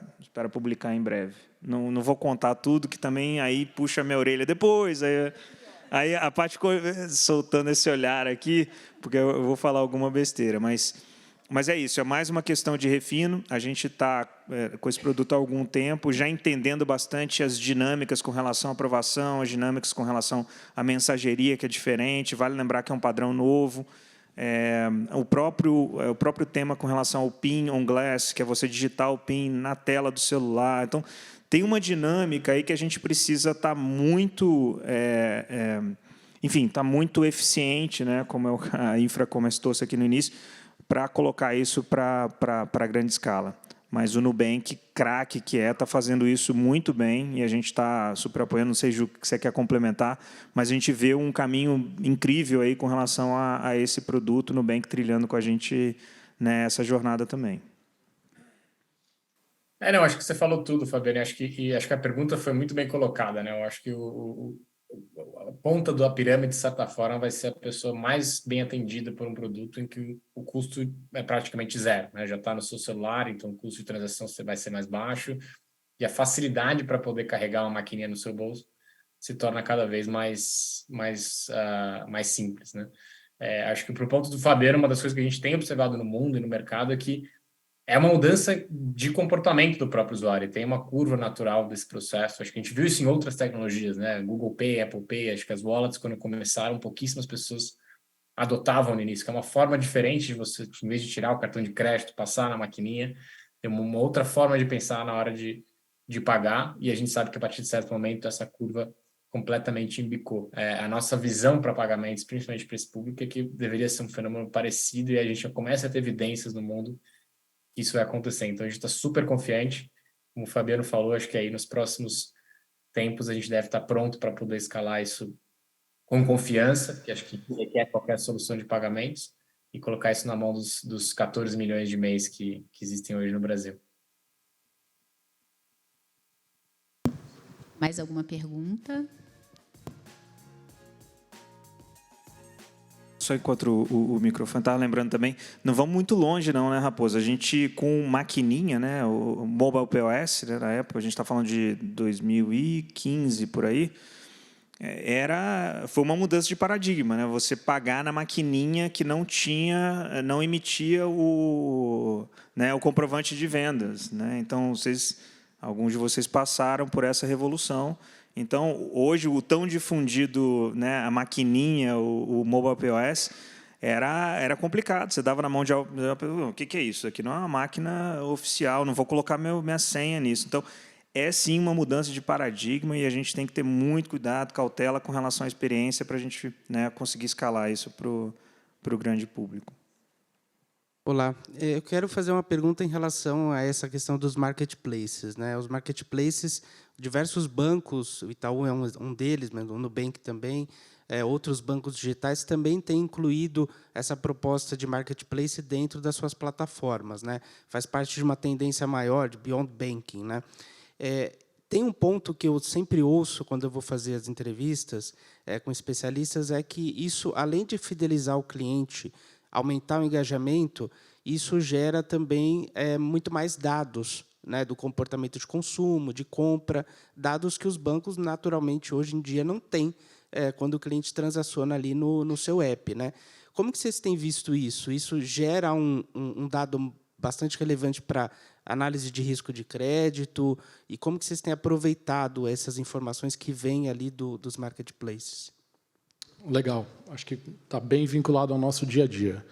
publicar em breve. Não vou contar tudo, que também aí puxa a minha orelha depois. Aí a Paty soltando esse olhar aqui, porque eu vou falar alguma besteira. Mas é isso, é mais uma questão de refino. A gente está com esse produto há algum tempo, já entendendo bastante as dinâmicas com relação à aprovação, as dinâmicas com relação à mensageria, que é diferente. Vale lembrar que é um padrão novo. O próprio tema com relação ao PIN on Glass, que é você digitar o PIN na tela do celular. Então, tem uma dinâmica aí que a gente precisa estar muito, enfim, está muito eficiente, né, como a Infra comentou aqui no início, para colocar isso para grande escala. mas o Nubank, craque que está fazendo isso muito bem, e a gente está super apoiando. Não sei, Ju, que você quer complementar, mas a gente vê um caminho incrível aí com relação a esse produto, o Nubank trilhando com a gente nessa jornada também. Não, acho que você falou tudo, Fabiano. Acho que a pergunta foi muito bem colocada, né? Eu acho que a ponta da pirâmide, de certa forma, vai ser a pessoa mais bem atendida por um produto em que o custo é praticamente zero, né? Já está no seu celular, então o custo de transação vai ser mais baixo e a facilidade para poder carregar uma maquininha no seu bolso se torna cada vez mais simples, né? Acho que para o ponto do Fabiano, uma das coisas que a gente tem observado no mundo e no mercado é que é uma mudança de comportamento do próprio usuário. Tem uma curva natural desse processo. Acho que a gente viu isso em outras tecnologias, né? Google Pay, Apple Pay, acho que as wallets, quando começaram, pouquíssimas pessoas adotavam no início, que é uma forma diferente de você, em vez de tirar o cartão de crédito, passar na maquininha, tem uma outra forma de pensar na hora de pagar, e a gente sabe que a partir de certo momento essa curva completamente embicou. A nossa visão para pagamentos, principalmente para esse público, é que deveria ser um fenômeno parecido, e a gente já começa a ter evidências no mundo isso vai acontecer. Então, a gente está super confiante. Como o Fabiano falou, acho que aí nos próximos tempos a gente deve estar pronto para poder escalar isso com confiança, que acho que requer qualquer solução de pagamentos, e colocar isso na mão dos 14 milhões de MEIs que existem hoje no Brasil. Mais alguma pergunta? Só enquanto o microfone estava lembrando também, não vamos muito longe não, né, Raposo? A gente com maquininha, né, o Mobile POS, né, na época, a gente está falando de 2015 por aí, foi uma mudança de paradigma, né? Você pagar na maquininha que não emitia o comprovante de vendas, né? Então alguns de vocês passaram por essa revolução. Então, hoje, o tão difundido, né, a maquininha, o Mobile POS, era complicado. Você dava na mão de alguém, o que é isso? Aqui não é uma máquina oficial, não vou colocar minha senha nisso. Então, é sim uma mudança de paradigma e a gente tem que ter muito cuidado, cautela com relação à experiência para a gente, né, conseguir escalar isso para o grande público. Olá, eu quero fazer uma pergunta em relação a essa questão dos marketplaces, né? Os marketplaces, diversos bancos, o Itaú é um deles, mas o Nubank também, outros bancos digitais também têm incluído essa proposta de marketplace dentro das suas plataformas, né? Faz parte de uma tendência maior de Beyond Banking, né? Tem um ponto que eu sempre ouço quando eu vou fazer as entrevistas com especialistas, é que isso, além de fidelizar o cliente, aumentar o engajamento, isso gera também muito mais dados, né, do comportamento de consumo, de compra, dados que os bancos, naturalmente, hoje em dia, não têm quando o cliente transaciona ali no seu app, né? Como que vocês têm visto isso? Isso gera um dado bastante relevante para análise de risco de crédito? E como que vocês têm aproveitado essas informações que vêm ali dos marketplaces? Legal. Acho que está bem vinculado ao nosso dia a dia.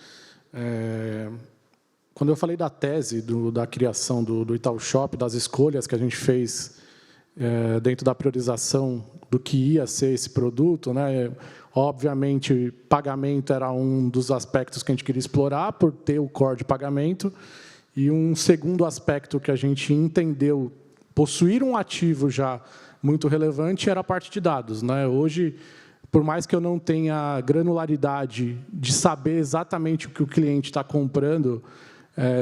Quando eu falei da tese da criação do Itaú Shop, das escolhas que a gente fez dentro da priorização do que ia ser esse produto, né? Obviamente, pagamento era um dos aspectos que a gente queria explorar, por ter o core de pagamento. E um segundo aspecto que a gente entendeu possuir um ativo já muito relevante era a parte de dados, né? Hoje, por mais que eu não tenha granularidade de saber exatamente o que o cliente está comprando,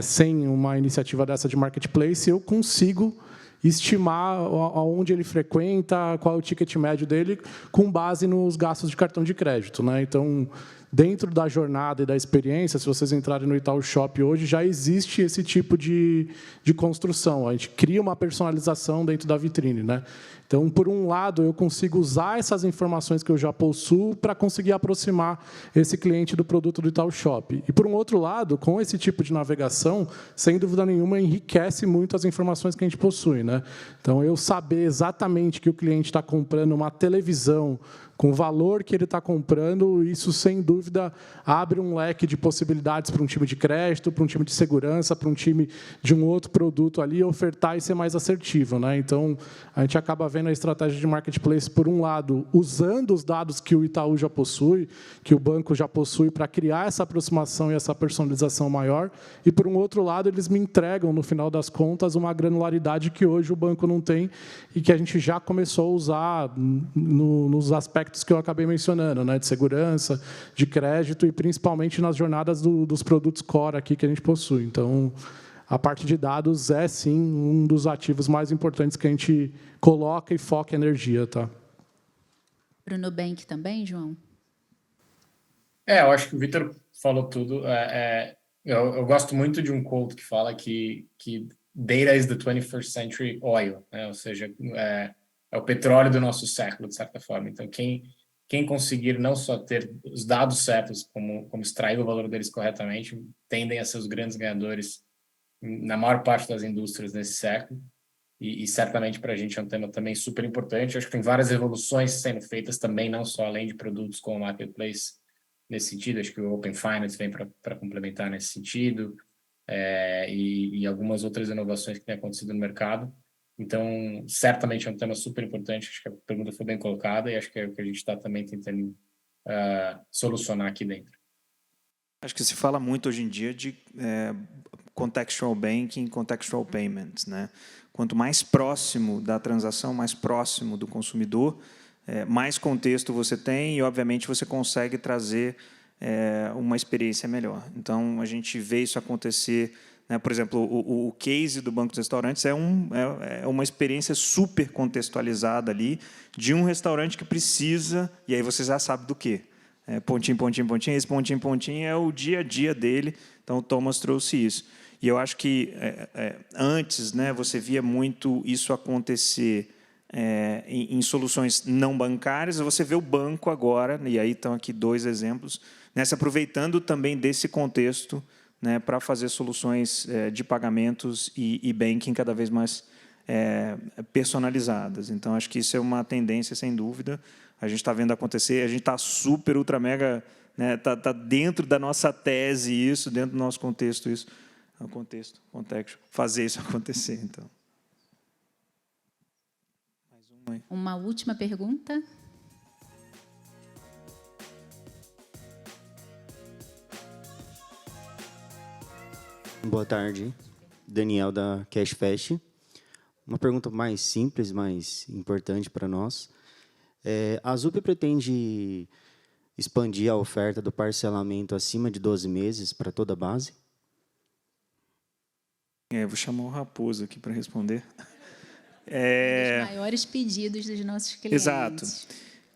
sem uma iniciativa dessa de marketplace, eu consigo estimar aonde ele frequenta, qual é o ticket médio dele, com base nos gastos de cartão de crédito, né? Então, dentro da jornada e da experiência, se vocês entrarem no Itaú Shop hoje, já existe esse tipo de construção. A gente cria uma personalização dentro da vitrine, né? Então, por um lado, eu consigo usar essas informações que eu já possuo para conseguir aproximar esse cliente do produto do Itaú Shop. E, por um outro lado, com esse tipo de navegação, sem dúvida nenhuma, enriquece muito as informações que a gente possui, né? Então, eu saber exatamente que o cliente está comprando uma televisão com o valor que ele está comprando, isso, sem dúvida, abre um leque de possibilidades para um time de crédito, para um time de segurança, para um time de um outro produto ali, ofertar e ser mais assertivo, né? Então, a gente acaba vendo a estratégia de marketplace, por um lado, usando os dados que o Itaú já possui, que o banco já possui, para criar essa aproximação e essa personalização maior, e, por um outro lado, eles me entregam, no final das contas, uma granularidade que hoje o banco não tem e que a gente já começou a usar nos aspectos que eu acabei mencionando, né, de segurança, de crédito e principalmente nas jornadas dos produtos core aqui que a gente possui. Então, a parte de dados é, sim, um dos ativos mais importantes que a gente coloca e foca energia. Tá? Para o Nubank também, João? Eu acho que o Vitor falou tudo. Eu gosto muito de um quote que fala que data is the 21st century oil, né? Ou seja, é o petróleo do nosso século, de certa forma. Então, quem conseguir não só ter os dados certos, como extrair o valor deles corretamente, tendem a ser os grandes ganhadores na maior parte das indústrias nesse século. E certamente para a gente é um tema também super importante. Acho que tem várias evoluções sendo feitas também, não só além de produtos como o Marketplace, nesse sentido. Acho que o Open Finance vem para complementar nesse sentido, e algumas outras inovações que têm acontecido no mercado. Então, certamente é um tema super importante. Acho que a pergunta foi bem colocada e acho que é o que a gente está também tentando solucionar aqui dentro. Acho que se fala muito hoje em dia de contextual banking, contextual payments, né? Quanto mais próximo da transação, mais próximo do consumidor, mais contexto você tem e, obviamente, você consegue trazer uma experiência melhor. Então, a gente vê isso acontecer, né? Por exemplo, o case do Banco dos Restaurantes é uma experiência super contextualizada ali de um restaurante que precisa, e aí você já sabe do quê. Pontinho, pontinho, pontinho, esse pontinho, pontinho é o dia a dia dele. Então, o Thomas trouxe isso. E eu acho que antes, né, você via muito isso acontecer em soluções não bancárias. Você vê o banco agora, e aí estão aqui 2 exemplos, né, se aproveitando também desse contexto, né, para fazer soluções de pagamentos e banking cada vez mais personalizadas. Então, acho que isso é uma tendência, sem dúvida. A gente está vendo acontecer, a gente está super, ultra, mega, né, tá dentro da nossa tese isso, dentro do nosso contexto isso, contexto, fazer isso acontecer. Então. Mais uma aí. Uma última pergunta. Boa tarde, Daniel da CashFest. Uma pergunta mais simples, mais importante para nós. A ZUP pretende expandir a oferta do parcelamento acima de 12 meses para toda a base? Vou chamar o Raposo aqui para responder. Um dos maiores pedidos dos nossos clientes. Exato.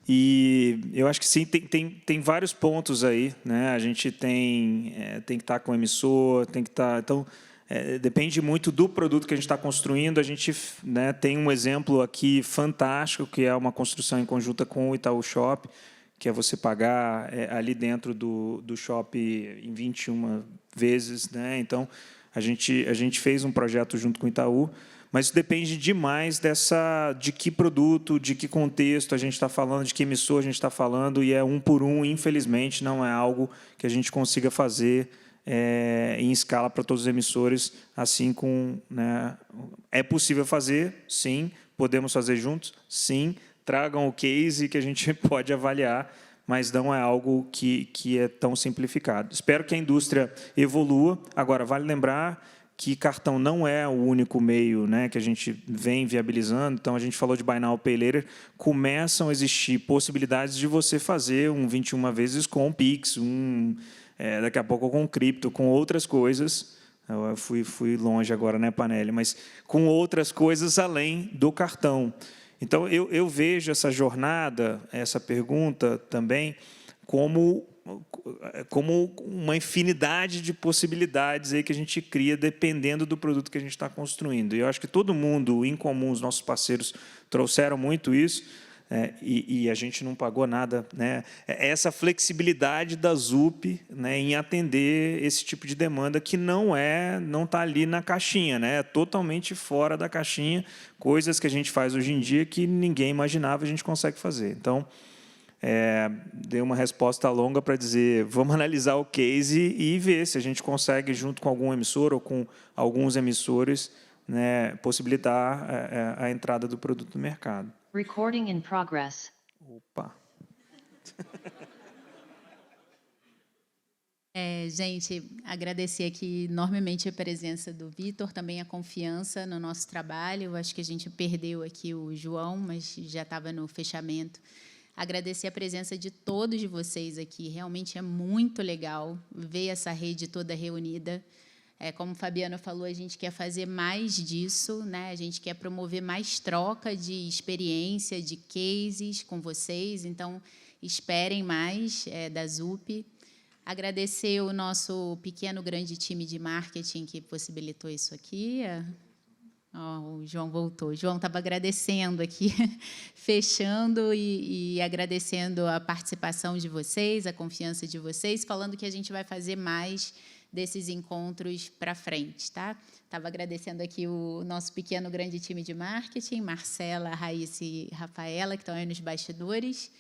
E eu acho que sim, tem vários pontos aí, né? A gente tem que estar com o emissor, tem que estar... Então, depende muito do produto que a gente está construindo. A gente, né, tem um exemplo aqui fantástico, que é uma construção em conjunta com o Itaú Shop, que é você pagar ali dentro do Shop em 21 vezes, né? Então, a gente fez um projeto junto com o Itaú, mas isso depende demais de que produto, de que contexto a gente está falando, de que emissor a gente está falando, e é um por um, infelizmente, não é algo que a gente consiga fazer em escala para todos os emissores, assim com... Né, é possível fazer, sim, podemos fazer juntos, sim, tragam o case que a gente pode avaliar, mas não é algo que é tão simplificado. Espero que a indústria evolua. Agora, vale lembrar que cartão não é o único meio, né, que a gente vem viabilizando. Então, a gente falou de Buy Now, Pay Later. Começam a existir possibilidades de você fazer um 21 vezes com Pix, daqui a pouco com cripto, com outras coisas. Eu fui longe agora, né, Panelli? Mas com outras coisas além do cartão. Então, eu vejo essa jornada, essa pergunta também, como uma infinidade de possibilidades aí que a gente cria dependendo do produto que a gente está construindo. E eu acho que todo mundo, em comum, os nossos parceiros trouxeram muito isso, e a gente não pagou nada, né? Essa flexibilidade da ZUP, né, em atender esse tipo de demanda que não está ali na caixinha, né? É totalmente fora da caixinha, coisas que a gente faz hoje em dia que ninguém imaginava a gente consegue fazer. Então, dei uma resposta longa para dizer, vamos analisar o case e ver se a gente consegue, junto com algum emissor ou com alguns emissores, né, possibilitar a entrada do produto no mercado. Recording in progress. Opa! Gente, agradecer aqui enormemente a presença do Vitor, também a confiança no nosso trabalho. Eu acho que a gente perdeu aqui o João, mas já estava no fechamento. Agradecer a presença de todos vocês aqui. Realmente é muito legal ver essa rede toda reunida. Como o Fabiano falou, a gente quer fazer mais disso, né? A gente quer promover mais troca de experiência, de cases com vocês. Então, esperem mais da ZUP. Agradecer o nosso pequeno, grande time de marketing que possibilitou isso aqui. O João voltou. O João estava agradecendo aqui, fechando e agradecendo a participação de vocês, a confiança de vocês, falando que a gente vai fazer mais desses encontros para frente, tá? Estava agradecendo aqui o nosso pequeno, grande time de marketing, Marcela, Raíssa e Rafaela, que estão aí nos bastidores.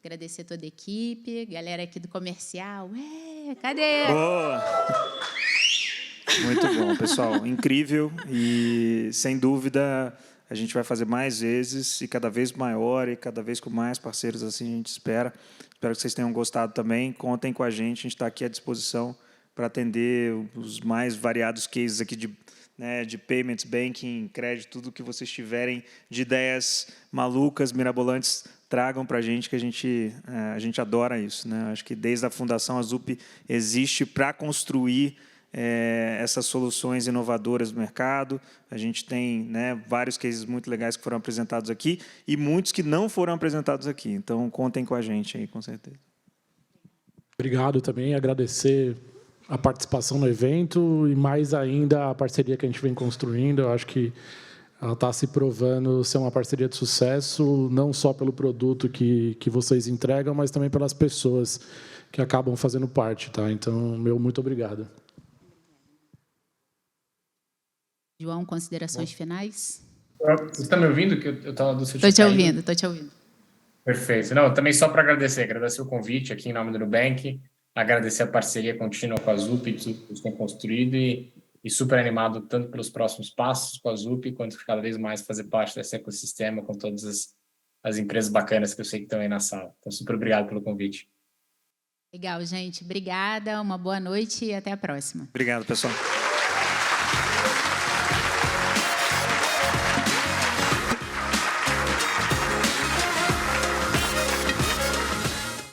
Agradecer toda a equipe, galera aqui do comercial. Cadê? Boa! Muito bom, pessoal. Incrível. E, sem dúvida, a gente vai fazer mais vezes e cada vez maior e cada vez com mais parceiros assim a gente espera. Espero que vocês tenham gostado também. Contem com a gente está aqui à disposição para atender os mais variados cases aqui de payments, banking, crédito, tudo que vocês tiverem de ideias malucas, mirabolantes, tragam para a gente, que a gente adora isso, né? Acho que desde a fundação a ZUP existe para construir essas soluções inovadoras do mercado. A gente tem, né, vários cases muito legais que foram apresentados aqui e muitos que não foram apresentados aqui. Então, contem com a gente aí, com certeza. Obrigado também, agradecer a participação no evento e, mais ainda, a parceria que a gente vem construindo. Eu acho que ela está se provando ser uma parceria de sucesso, não só pelo produto que vocês entregam, mas também pelas pessoas que acabam fazendo parte. Tá? Então, muito obrigado. João, considerações finais? Você está me ouvindo? Que eu estava do seu Estou te ouvindo. Perfeito. Não, também só para agradecer o convite aqui em nome do Nubank, agradecer a parceria contínua com a ZUP, tudo que tem construído e super animado tanto pelos próximos passos com a ZUP, quanto cada vez mais fazer parte desse ecossistema com todas as empresas bacanas que eu sei que estão aí na sala. Então, super obrigado pelo convite. Legal, gente. Obrigada, uma boa noite e até a próxima. Obrigado, pessoal.